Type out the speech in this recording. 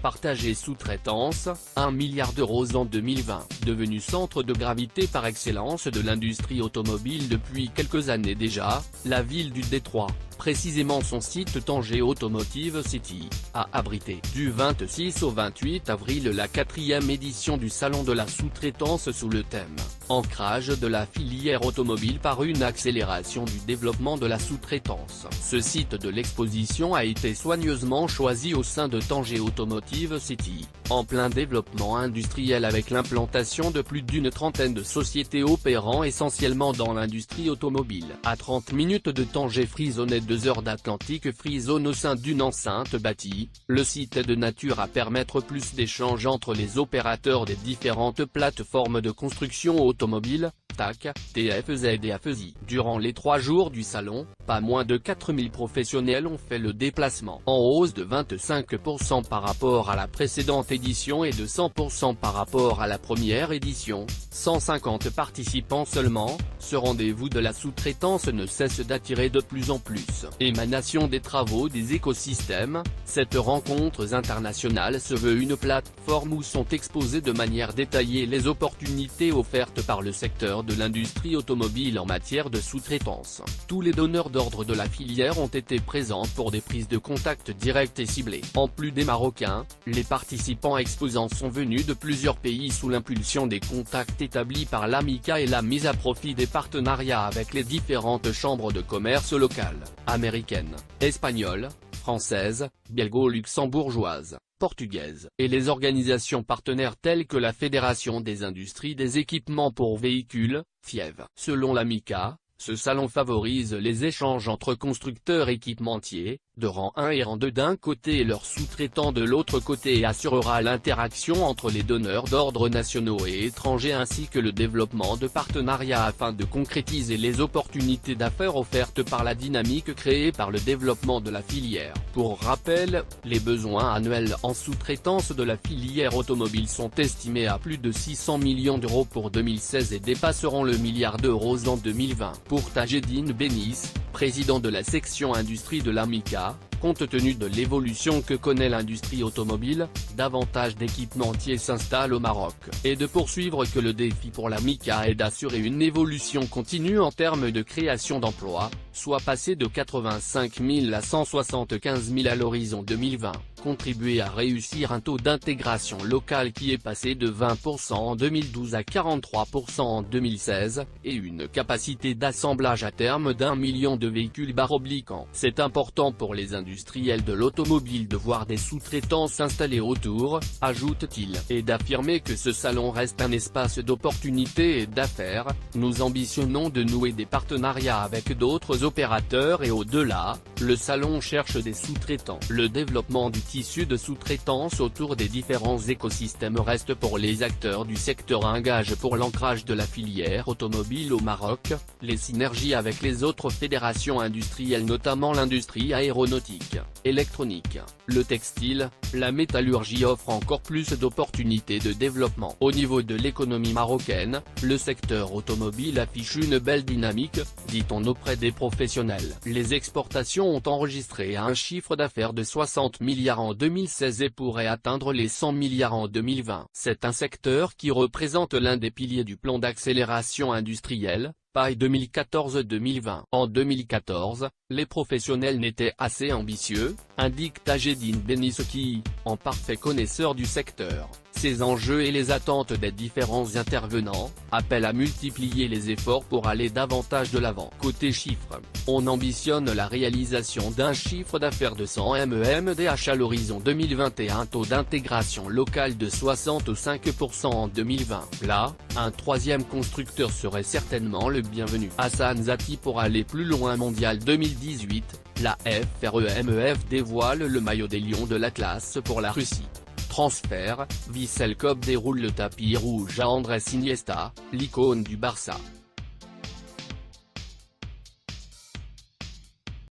Partagé sous-traitance, 1 milliard d'euros en 2020. Devenu centre de gravité par excellence de l'industrie automobile depuis quelques années déjà, la ville du Détroit, précisément son site Tanger Automotive City, a abrité du 26 au 28 avril la 4e édition du Salon de la sous-traitance sous le thème « Ancrage de la filière automobile par une accélération du développement de la sous-traitance ». Ce site de l'exposition a été soigneusement choisi au sein de Tanger Automotive City, en plein développement industriel avec l'implantation de plus d'une trentaine de sociétés opérant essentiellement dans l'industrie automobile. À 30 minutes de Tanger Free Zone et 2 heures d'Atlantic Free Zone au sein d'une enceinte bâtie, le site est de nature à permettre plus d'échanges entre les opérateurs des différentes plateformes de construction automobile, TAC, TFZ et AFESI. Durant les 3 jours du salon, pas moins de 4000 professionnels ont fait le déplacement, en hausse de 25% par rapport à la précédente édition et de 100% par rapport à la première édition. 150 participants seulement, ce rendez-vous de la sous-traitance ne cesse d'attirer de plus en plus. Émanation des travaux des écosystèmes, cette rencontre internationale se veut une plateforme où sont exposées de manière détaillée les opportunités offertes par le secteur de l'industrie automobile en matière de sous-traitance. Tous les donneurs d'ordre de la filière ont été présents pour des prises de contact directes et ciblées. En plus des Marocains, les participants exposants sont venus de plusieurs pays sous l'impulsion des contacts établis par l'AMICA et la mise à profit des partenariats avec les différentes chambres de commerce locales, américaines, espagnoles, françaises, belgo-luxembourgeoises, portugaises, et les organisations partenaires telles que la Fédération des industries des équipements pour véhicules, FIEV. Selon l'AMICA, ce salon favorise les échanges entre constructeurs équipementiers, de rang 1 et rang 2 d'un côté et leurs sous-traitants de l'autre côté et assurera l'interaction entre les donneurs d'ordre nationaux et étrangers ainsi que le développement de partenariats afin de concrétiser les opportunités d'affaires offertes par la dynamique créée par le développement de la filière. Pour rappel, les besoins annuels en sous-traitance de la filière automobile sont estimés à plus de 600 millions d'euros pour 2016 et dépasseront le milliard d'euros en 2020. Pour Tajedine Benis, président de la section industrie de l'AMICA, compte tenu de l'évolution que connaît l'industrie automobile, davantage d'équipementiers s'installent au Maroc, et de poursuivre que le défi pour l'AMICA est d'assurer une évolution continue en termes de création d'emplois, soit passer de 85 000 à 175 000 à l'horizon 2020, contribuer à réussir un taux d'intégration locale qui est passé de 20% en 2012 à 43% en 2016, et une capacité d'assemblage à terme d'1 million de véhicules /ans. C'est important pour les industriels de l'automobile de voir des sous-traitants s'installer autour, ajoute-t-il, et d'affirmer que ce salon reste un espace d'opportunités et d'affaires. Nous ambitionnons de nouer des partenariats avec d'autres opérateurs et au-delà, le salon cherche des sous-traitants. Le développement du tissu de sous-traitance autour des différents écosystèmes reste pour les acteurs du secteur un gage pour l'ancrage de la filière automobile au Maroc, les synergies avec les autres fédérations industrielles notamment l'industrie aéronautique, électronique, le textile, la métallurgie offrent encore plus d'opportunités de développement. Au niveau de l'économie marocaine, le secteur automobile affiche une belle dynamique, dit-on auprès des professionnels. Les exportations ont enregistré un chiffre d'affaires de 60 milliards en 2016 et pourrait atteindre les 100 milliards en 2020. C'est un secteur qui représente l'un des piliers du plan d'accélération industrielle, PAI 2014-2020. En 2014, les professionnels n'étaient assez ambitieux, indique Tajedine Benis qui, en parfait connaisseur du secteur, ses enjeux et les attentes des différents intervenants, appelle à multiplier les efforts pour aller davantage de l'avant. Côté chiffres, on ambitionne la réalisation d'un chiffre d'affaires de 100 MEMDH à l'horizon 2020 et un taux d'intégration locale de 65% en 2020. Là, un troisième constructeur serait certainement le bienvenu. Hassan Zati pour aller plus loin mondial 2018, la FREMEF dévoile le maillot des Lions de l'Atlas pour la Russie. Transfert, Vissel Kobe déroule le tapis rouge à Andrés Iniesta, l'icône du Barça.